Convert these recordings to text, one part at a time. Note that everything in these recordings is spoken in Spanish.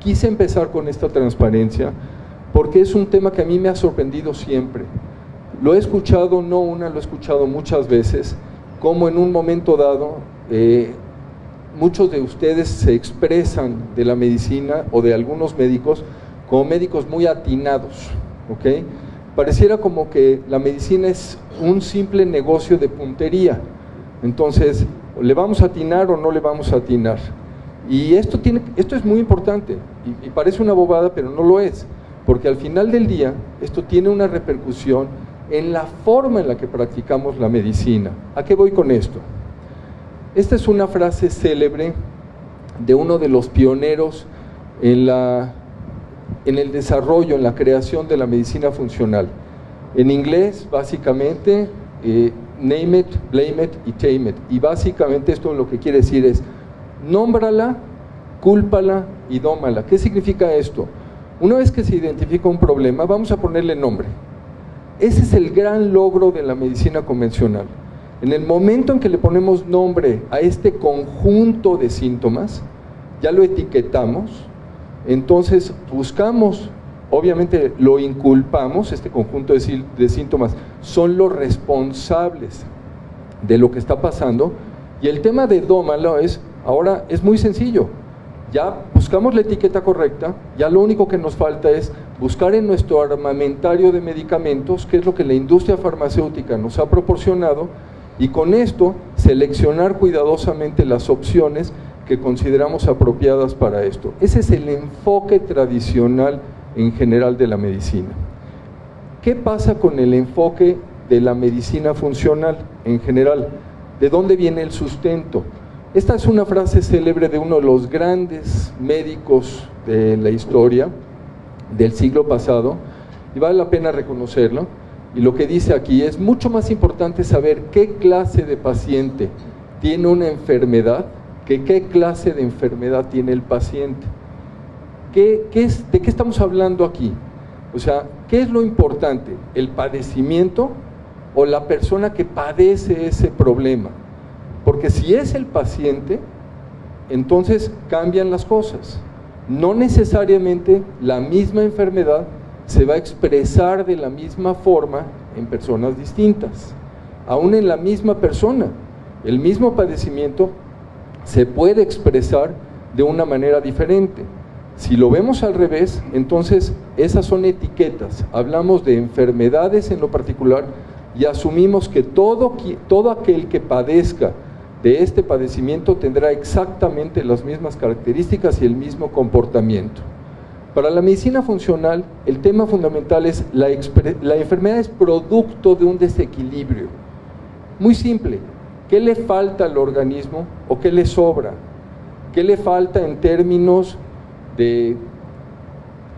quise empezar con esta transparencia porque es un tema que a mí me ha sorprendido siempre. Lo he escuchado, no una, lo he escuchado muchas veces, como en un momento dado muchos de ustedes se expresan de la medicina o de algunos médicos como médicos muy atinados, ¿ok? Pareciera como que la medicina es un simple negocio de puntería. Entonces, ¿le vamos a atinar o no le vamos a atinar? Y esto es muy importante, y parece una bobada, pero no lo es, porque al final del día, esto tiene una repercusión en la forma en la que practicamos la medicina. ¿A qué voy con esto? Esta es una frase célebre de uno de los pioneros en el desarrollo, en la creación de la medicina funcional. En inglés, básicamente, name it, blame it y tame it. Y básicamente esto lo que quiere decir es, nómbrala, cúlpala y dómala. ¿Qué significa esto? Una vez que se identifica un problema, vamos a ponerle nombre. Ese es el gran logro de la medicina convencional. En el momento en que le ponemos nombre a este conjunto de síntomas, ya lo etiquetamos, entonces buscamos, obviamente lo inculpamos, este conjunto de síntomas son los responsables de lo que está pasando, y el tema de dómalo ahora es muy sencillo. Ya buscamos la etiqueta correcta, ya lo único que nos falta es buscar en nuestro armamentario de medicamentos, que es lo que la industria farmacéutica nos ha proporcionado, y con esto seleccionar cuidadosamente las opciones que consideramos apropiadas para esto. Ese es el enfoque tradicional en general de la medicina. ¿Qué pasa con el enfoque de la medicina funcional en general? ¿De dónde viene el sustento? Esta es una frase célebre de uno de los grandes médicos de la historia del siglo pasado, y vale la pena reconocerlo. Y lo que dice aquí es mucho más importante saber qué clase de paciente tiene una enfermedad que qué clase de enfermedad tiene el paciente. ¿De qué estamos hablando aquí? O sea, ¿qué es lo importante? ¿El padecimiento o la persona que padece ese problema? Porque si es el paciente, entonces cambian las cosas. No necesariamente la misma enfermedad se va a expresar de la misma forma en personas distintas. Aún en la misma persona, el mismo padecimiento se puede expresar de una manera diferente. Si lo vemos al revés, entonces esas son etiquetas. Hablamos de enfermedades en lo particular y asumimos que todo aquel que padezca de este padecimiento tendrá exactamente las mismas características y el mismo comportamiento. Para la medicina funcional, el tema fundamental es la enfermedad es producto de un desequilibrio. Muy simple, ¿qué le falta al organismo o qué le sobra? ¿Qué le falta en términos de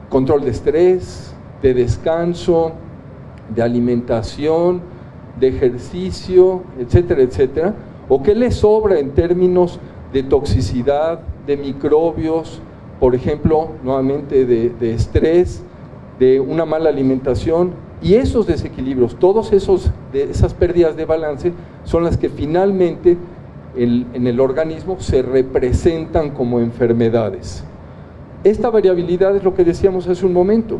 control de estrés, de descanso, de alimentación, de ejercicio, etcétera, etcétera? ¿O qué le sobra en términos de toxicidad, de microbios, por ejemplo, nuevamente de estrés, de una mala alimentación? Y esos desequilibrios, esas pérdidas de balance son las que finalmente en el organismo se representan como enfermedades. Esta variabilidad es lo que decíamos hace un momento.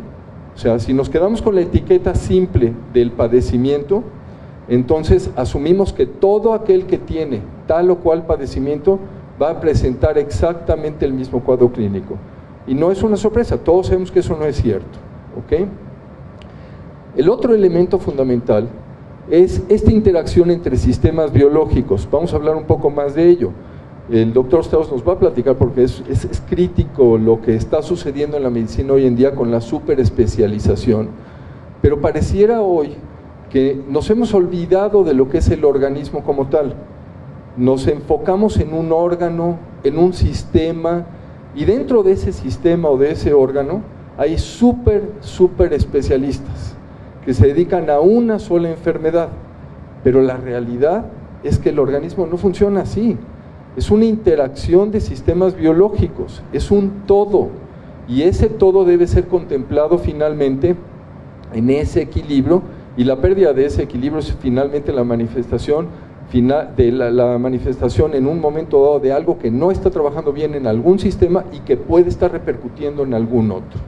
O sea, si nos quedamos con la etiqueta simple del padecimiento, entonces asumimos que todo aquel que tiene tal o cual padecimiento va a presentar exactamente el mismo cuadro clínico. Y no es una sorpresa, todos sabemos que eso no es cierto, ¿ok? El otro elemento fundamental es esta interacción entre sistemas biológicos. Vamos a hablar un poco más de ello. El doctor Strauss nos va a platicar porque es crítico lo que está sucediendo en la medicina hoy en día con la superespecialización, pero pareciera hoy que nos hemos olvidado de lo que es el organismo como tal. Nos enfocamos en un órgano, en un sistema, y dentro de ese sistema o de ese órgano hay súper especialistas que se dedican a una sola enfermedad, pero la realidad es que el organismo no funciona así. Es una interacción de sistemas biológicos, es un todo, y ese todo debe ser contemplado finalmente en ese equilibrio, y la pérdida de ese equilibrio es finalmente la manifestación la manifestación en un momento dado de algo que no está trabajando bien en algún sistema y que puede estar repercutiendo en algún otro.